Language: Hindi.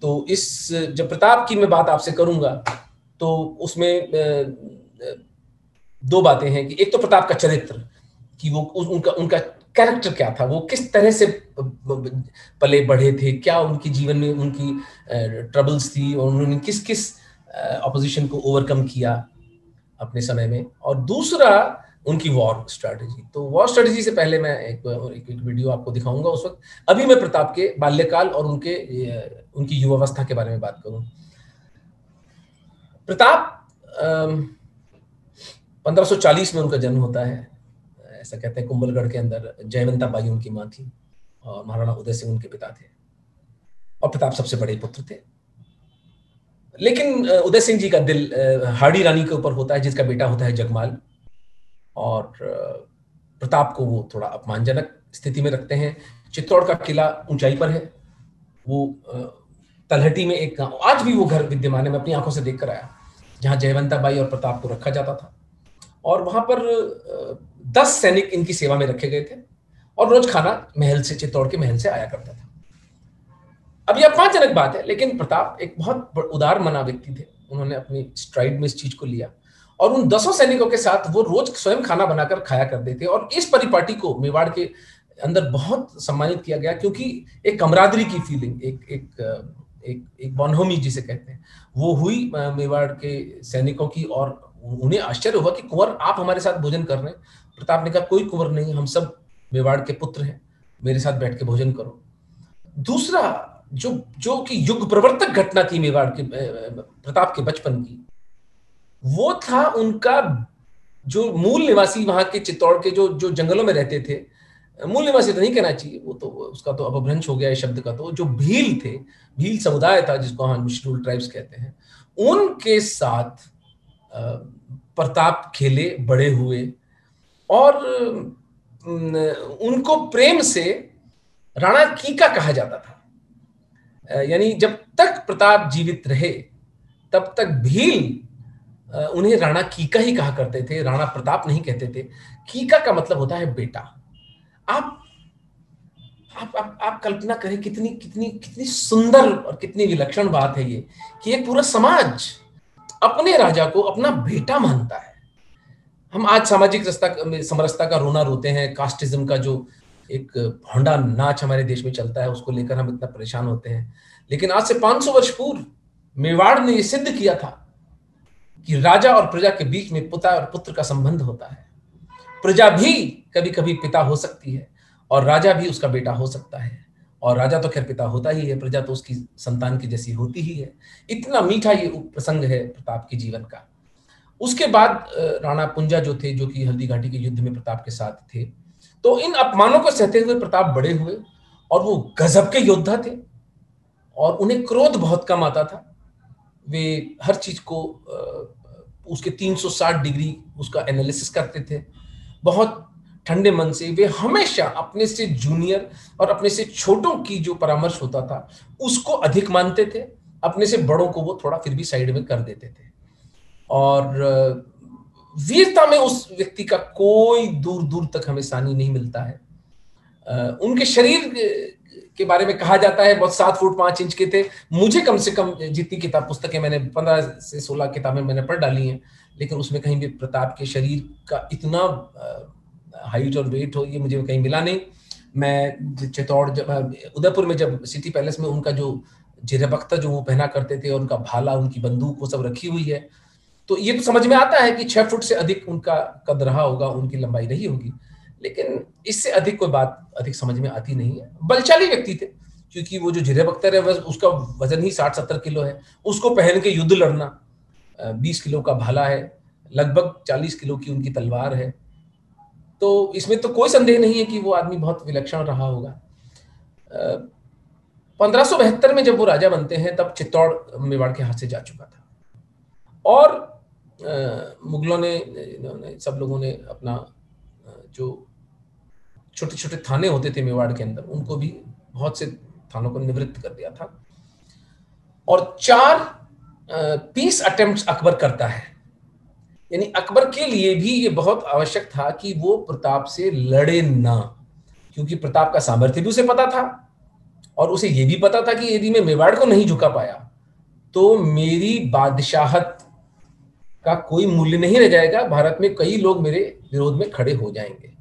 तो इस जब प्रताप की मैं बात आपसे करूंगा तो उसमें दो बातें हैं कि एक तो प्रताप का चरित्र, कि वो उनका उनका कैरेक्टर क्या था, वो किस तरह से पले बढ़े थे, क्या उनके जीवन में उनकी ट्रबल्स थी और उन्होंने किस किस ऑपोजिशन को ओवरकम किया अपने समय में। और दूसरा उनकी वॉर स्ट्रैटेजी। तो वॉर स्ट्रैटेजी से पहले मैं एक वीडियो आपको दिखाऊंगा उस वक्त। अभी मैं प्रताप के बाल्यकाल और उनकी युवावस्था के बारे में बात करूं। प्रताप 1540 में उनका जन्म होता है। ऐसा कहते हैं कुंभलगढ़ के अंदर जयवंता बाई उनकी मां थी और महाराणा उदय सिंह उनके पिता थे, और प्रताप सबसे बड़े पुत्र थे। लेकिन उदय सिंह जी का दिल हाड़ी रानी के ऊपर होता है, जिसका बेटा होता है जगमाल, और प्रताप को वो थोड़ा अपमानजनक स्थिति में रखते हैं। चित्तौड़ का किला ऊंचाई पर है, वो तलहटी में एक गांव, आज भी वो घर विद्यमान है, मैं अपनी आंखों से देख कर आया, जहां जयवंता बाई और प्रताप को रखा जाता था। और वहां पर 10 सैनिक इनकी सेवा में रखे गए थे, और रोज खाना महल से, चित्तौड़ के महल से आया करता था। अब यह अपमानजनक बात है, लेकिन प्रताप एक बहुत उदार मना व्यक्ति थे। उन्होंने अपनी स्ट्राइड में इस चीज को लिया, और उन 10 सैनिकों के साथ वो रोज स्वयं खाना बनाकर खाया करते थे। और इस परिपाटी को मेवाड़ के अंदर बहुत सम्मानित किया गया, क्योंकि एक कमरादरी की फीलिंग, एक बॉनहोमी जिसे कहते हैं, वो हुई मेवाड़ के सैनिकों की। और उन्हें आश्चर्य हुआ कि कुंवर आप हमारे साथ भोजन कर रहे हैं। प्रताप ने कहा कोई कुंवर नहीं, हम सब मेवाड़ के पुत्र हैं, मेरे साथ बैठ के भोजन करो। दूसरा जो कि युग प्रवर्तक घटना थी मेवाड़ के प्रताप के बचपन की, वो था उनका जो मूल निवासी वहां के चित्तौड़ के जो जंगलों में रहते थे, मूल निवासी तो नहीं कहना चाहिए, वो तो उसका तो अपभ्रंश हो गया है शब्द का। तो जो भील थे, भील समुदाय था जिसको हम शेड्यूल्ड ट्राइब्स कहते हैं, उनके साथ प्रताप खेले, बड़े हुए, और उनको प्रेम से राणा कीका कहा जाता था। यानी जब तक प्रताप जीवित रहे तब तक भील उन्हें राणा कीका ही कहा करते थे, राणा प्रताप नहीं कहते थे। कीका का मतलब होता है बेटा। आप आप कल्पना करें कितनी कितनी कितनी सुंदर और कितनी विलक्षण बात है ये, कि एक पूरा समाज अपने राजा को अपना बेटा मानता है। हम आज सामाजिक समरसता का रोना रोते हैं, कास्टिज्म का जो एक भोंडा नाच हमारे देश में चलता है, उसको लेकर हम इतना परेशान होते हैं। लेकिन आज से 500 वर्ष पूर्व मेवाड़ ने यह सिद्ध किया था कि राजा और प्रजा के बीच में पिता और पुत्र का संबंध होता है। प्रजा भी कभी कभी पिता हो सकती है, और राजा भी उसका बेटा हो सकता है। और राजा तो खैर पिता होता ही है, प्रजा तो उसकी संतान की जैसी होती ही है। इतना मीठा ये प्रसंग है प्रताप के जीवन का। उसके बाद राणा पुंजा जो थे, जो कि हल्दी घाटी के युद्ध में प्रताप के साथ थे, तो इन अपमानों को सहते हुए प्रताप बड़े हुए, और वो गजब के योद्धा थे, और उन्हें क्रोध बहुत कम आता था। वे हर चीज को उसके 360 डिग्री उसका एनालिसिस करते थे, बहुत ठंडे मन से। वे हमेशा अपने से जूनियर और अपने से छोटों की जो परामर्श होता था उसको अधिक मानते थे, अपने से बड़ों को वो थोड़ा फिर भी साइड में कर देते थे। और वीरता में उस व्यक्ति का कोई दूर दूर तक हमें सानी नहीं मिलता है। उनके शरीर के बारे में कहा जाता है बहुत 7 फुट 5 इंच के थे। मुझे कम से कम जितनी किताब पुस्तकें मैंने 15 से 16 किताबें मैंने पढ़ डाली हैं, लेकिन उसमें कहीं भी प्रताप के शरीर का इतना हाइट और वेट हो ये मुझे कहीं मिला नहीं। मैं चित्तौड़ उदयपुर में जब सिटी पैलेस में उनका जो जिरहबख्तर जो वो पहना करते थे, और उनका भाला, उनकी बंदूक, वो सब रखी हुई है, तो ये तो समझ में आता है कि 6 फुट से अधिक उनका कद रहा होगा, उनकी लंबाई रही होगी। लेकिन इससे अधिक कोई बात अधिक समझ में आती नहीं है। बलशाली व्यक्ति थे, क्योंकि वो जो जिरहबख्तर है उसका वजन ही 60-70 किलो है। उसको पहन के युद्ध लड़ना, 20 किलो का भाला है, लगभग 40 किलो की उनकी तलवार है। तो इसमें तो कोई संदेह नहीं है कि वो आदमी बहुत विलक्षण रहा होगा। 1572 में जब वो राजा बनते हैं तब चित्तौड़ मेवाड़ के हाथ से जा चुका था, और मुगलों ने सब लोगों ने अपना जो छोटे छोटे थाने होते थे मेवाड़ के अंदर, उनको भी बहुत से थानों को निवृत्त कर दिया था। और 4 पीस अटेम्प्ट्स अकबर करता है। यानी अकबर के लिए भी ये बहुत आवश्यक था कि वो प्रताप से लड़े ना, क्योंकि प्रताप का सामर्थ्य भी उसे पता था, और उसे ये भी पता था कि यदि मैं मेवाड़ को नहीं झुका पाया तो मेरी बादशाहत का कोई मूल्य नहीं रह जाएगा, भारत में कई लोग मेरे विरोध में खड़े हो जाएंगे।